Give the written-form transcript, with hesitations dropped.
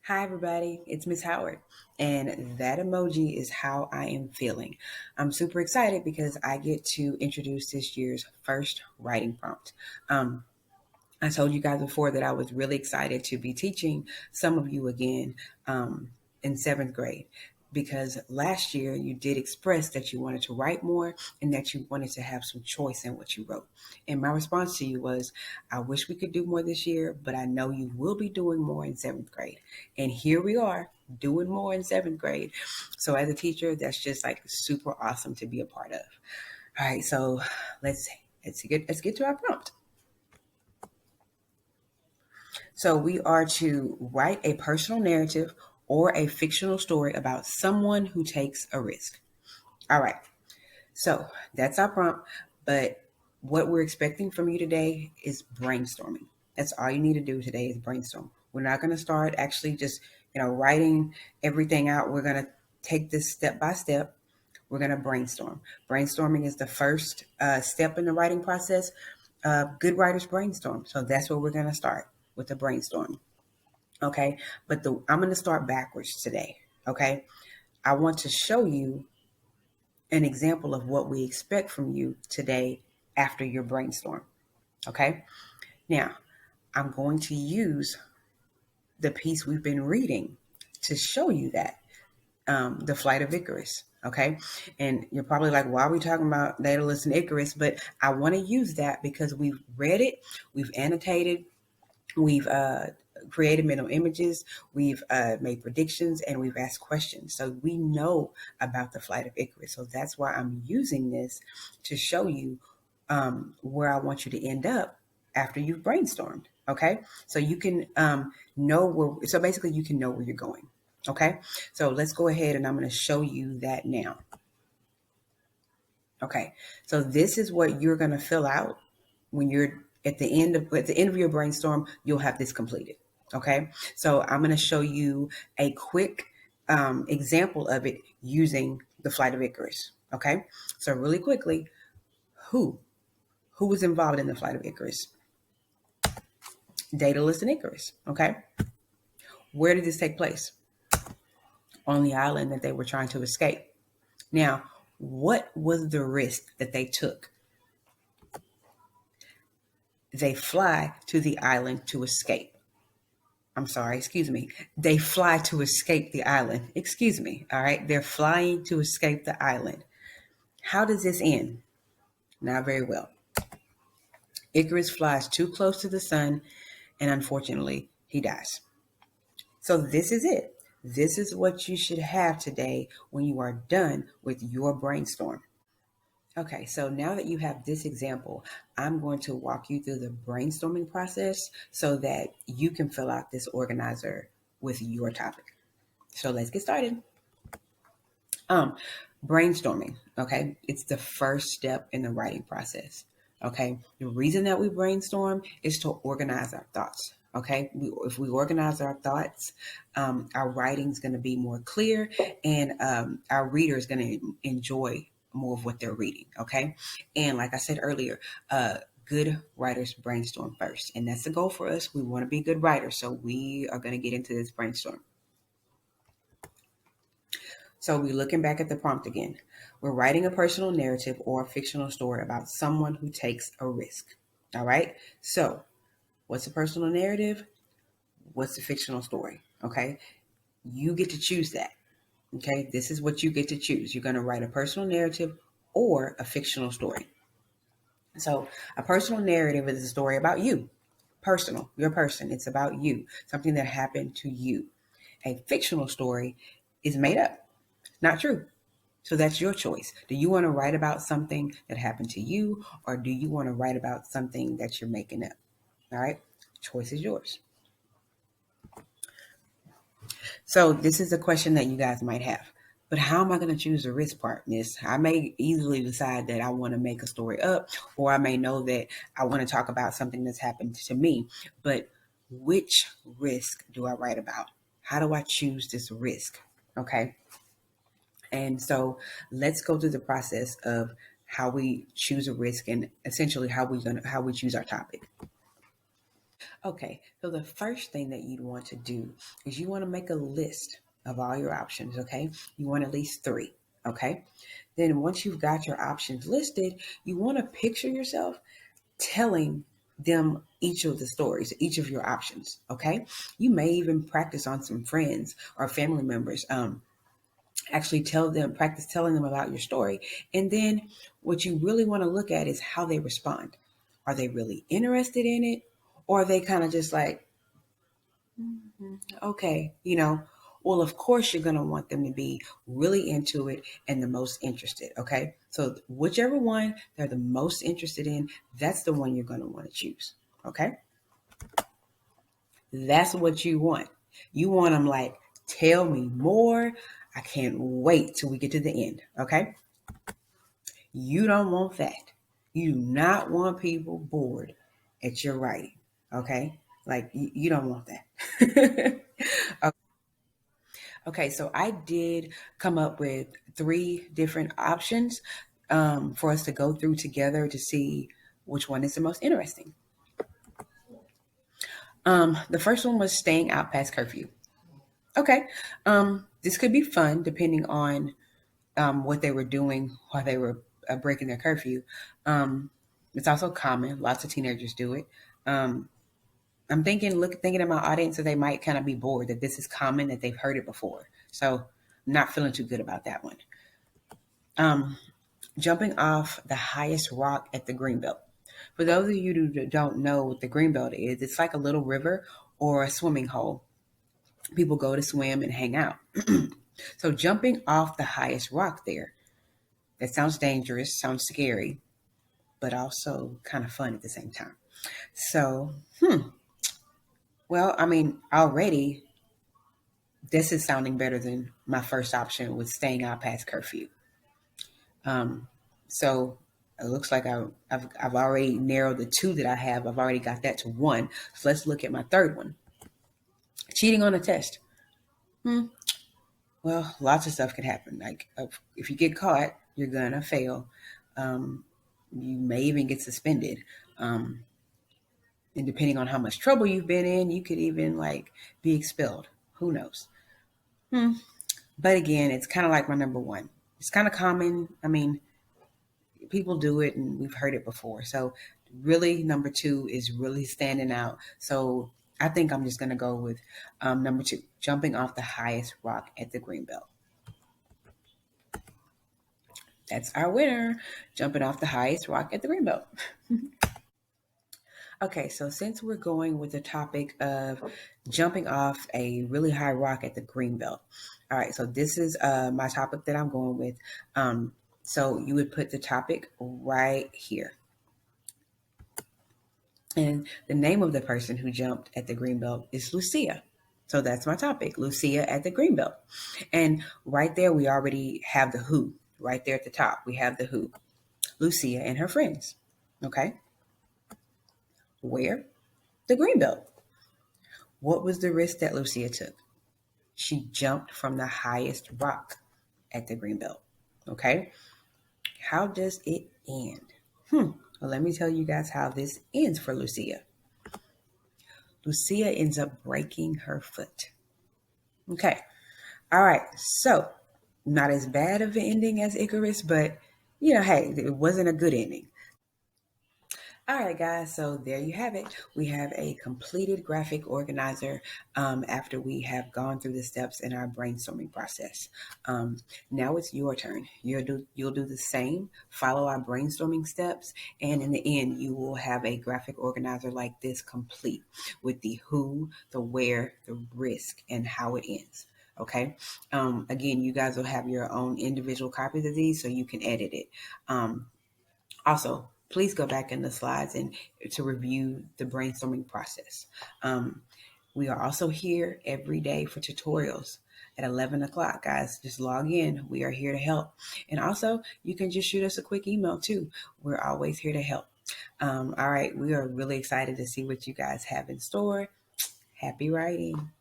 Hi, everybody. It's Miss Howard, and that emoji is how I am feeling. I'm super excited because I get to introduce this year's first writing prompt. Um, I told you guys before that I was really excited to be teaching some of you again in seventh grade because last year you did express that you wanted to write more and that you wanted to have some choice in what you wrote. And my response to you was, I wish we could do more this year, but I know you will be doing more in seventh grade. And here we are doing more in seventh grade. So as a teacher, that's just like super awesome to be a part of. All right, so let's let's get to our prompt. So we are to write a personal narrative or a fictional story about someone who takes a risk. All right. So that's our prompt. But what we're expecting from you today is brainstorming. That's all you need to do today is brainstorm. We're not going to start actually just, writing everything out. We're going to take this step by step. We're going to brainstorm. Brainstorming is the first step in the writing process. Good writers brainstorm. So that's where we're going to start with the brainstorm. Okay. But I'm going to start backwards today. Okay. I want to show you an example of what we expect from you today after your brainstorm. Okay. Now, I'm going to use the piece we've been reading to show you that the flight of Icarus. Okay. And you're probably like, why are we talking about Daedalus and Icarus? But I want to use that because we've read it, we've annotated, we've created mental images, we've made predictions, and we've asked questions. So we know about the flight of Icarus. So that's why I'm using this to show you where I want you to end up after you've brainstormed. Okay. So you can know where, so basically you can know where you're going. Okay. So let's go ahead and I'm going to show you that now. Okay. So this is what you're going to fill out when you're at the end of your brainstorm. You'll have this completed. Okay. So I'm going to show you a quick example of it using the flight of Icarus. Okay. So really quickly, who who was involved in the flight of Icarus? Daedalus and Icarus. Okay. Where did this take place? On the island that they were trying to escape. Now, what was the risk that they took? They fly to the island to escape. I'm sorry, excuse me. They fly to escape the island. Excuse me. All right. They're flying to escape the island. How does this end? Not very well. Icarus flies too close to the sun, and unfortunately, he dies. So, this is it. This is what you should have today when you are done with your brainstorm. Okay, so now that you have this example, I'm going to walk you through the brainstorming process so that you can fill out this organizer with your topic. So let's get started. Um, Brainstorming, okay? It's the first step in the writing process. Okay. The reason that we brainstorm is to organize our thoughts. Okay. If we organize our thoughts, our writing is going to be more clear and our reader is going to enjoy more of what they're reading. Okay. And like I said earlier, good writers brainstorm first. And that's the goal for us. We want to be good writers. So we are going to get into this brainstorm. So we're looking back at the prompt again. We're writing a personal narrative or a fictional story about someone who takes a risk. All right. So what's a personal narrative? What's a fictional story? Okay. You get to choose that. Okay. This is what you get to choose. You're going to write a personal narrative or a fictional story. So a personal narrative is a story about you. Personal, your person. It's about you, something that happened to you. A fictional story is made up, not true. So that's your choice. Do you want to write about something that happened to you, or do you want to write about something that you're making up? All right. Choice is yours. So this is a question that you guys might have. But how am I going to choose the risk part, Miss? I may easily decide that I want to make a story up, or I may know that I want to talk about something that's happened to me. But which risk do I write about? How do I choose this risk? Okay. And so let's go through the process of how we choose a risk and essentially how we choose our topic. Okay, so the first thing that you'd want to do is you want to make a list of all your options, okay? You want at least three, okay? Then once you've got your options listed, you want to picture yourself telling them each of the stories, each of your options, okay? You may even practice on some friends or family members. Actually practice telling them about your story. And then what you really want to look at is how they respond. Are they really interested in it? Or are they kind of just like, okay, well, of course, you're going to want them to be really into it and the most interested. Okay. So, whichever one they're the most interested in, that's the one you're going to want to choose. Okay. That's what you want. You want them like, tell me more. I can't wait till we get to the end. Okay. You don't want that. You do not want people bored at your writing. Okay. Like, you don't want that. Okay, so I did come up with three different options for us to go through together to see which one is the most interesting. The first one was staying out past curfew. Okay, this could be fun depending on what they were doing while they were breaking their curfew. Um, it's also common; lots of teenagers do it. Um, I'm thinking of my audience that they might kind of be bored that this is common that they've heard it before. So, not feeling too good about that one. Um, Jumping off the highest rock at the Greenbelt. For those of you who don't know what the Greenbelt is, it's like a little river or a swimming hole. People go to swim and hang out. So jumping off the highest rock there, that sounds dangerous, sounds scary, but also kind of fun at the same time. So, well, I mean, already this is sounding better than my first option with staying out past curfew. Um, so it looks like I've already narrowed the two that I have. I've already got that to one. So let's look at my third one. Cheating on a test. Hmm. Well, lots of stuff can happen. Like if you get caught, you're gonna fail. Um, you may even get suspended. Um, and depending on how much trouble you've been in, you could even like be expelled. Who knows? Hmm. But again, it's kind of like my number one. It's kind of common. I mean, people do it and we've heard it before. So really number two is really standing out. So I think I'm just going to go with number two, jumping off the highest rock at the Greenbelt. That's our winner, jumping off the highest rock at the Greenbelt. Okay, so since we're going with the topic of jumping off a really high rock at the Greenbelt, all right, so this is my topic that I'm going with. So you would put the topic right here. And the name of the person who jumped at the Greenbelt is Lucia. So that's my topic, Lucia at the Greenbelt. And right there, we already have the who. Right there at the top, we have the who. Lucia and her friends. Okay. Where? The Greenbelt. What was the risk that Lucia took? She jumped from the highest rock at the Greenbelt. Okay. How does it end? Well, let me tell you guys how this ends for Lucia. Lucia ends up breaking her foot. Okay. All right. So, not as bad of an ending as Icarus, but hey, it wasn't a good ending. All right, guys. So there you have it. We have a completed graphic organizer after we have gone through the steps in our brainstorming process. Now it's your turn. You'll do the same. Follow our brainstorming steps, and in the end, you will have a graphic organizer like this, complete with the who, the where, the risk, and how it ends. Okay. Again, you guys will have your own individual copies of these, so you can edit it. Also, please go back in the slides and to review the brainstorming process. We are also here every day for tutorials at 11 o'clock, guys. Just log in. We are here to help. And also, you can just shoot us a quick email too. We're always here to help. All right, we are really excited to see what you guys have in store. Happy writing.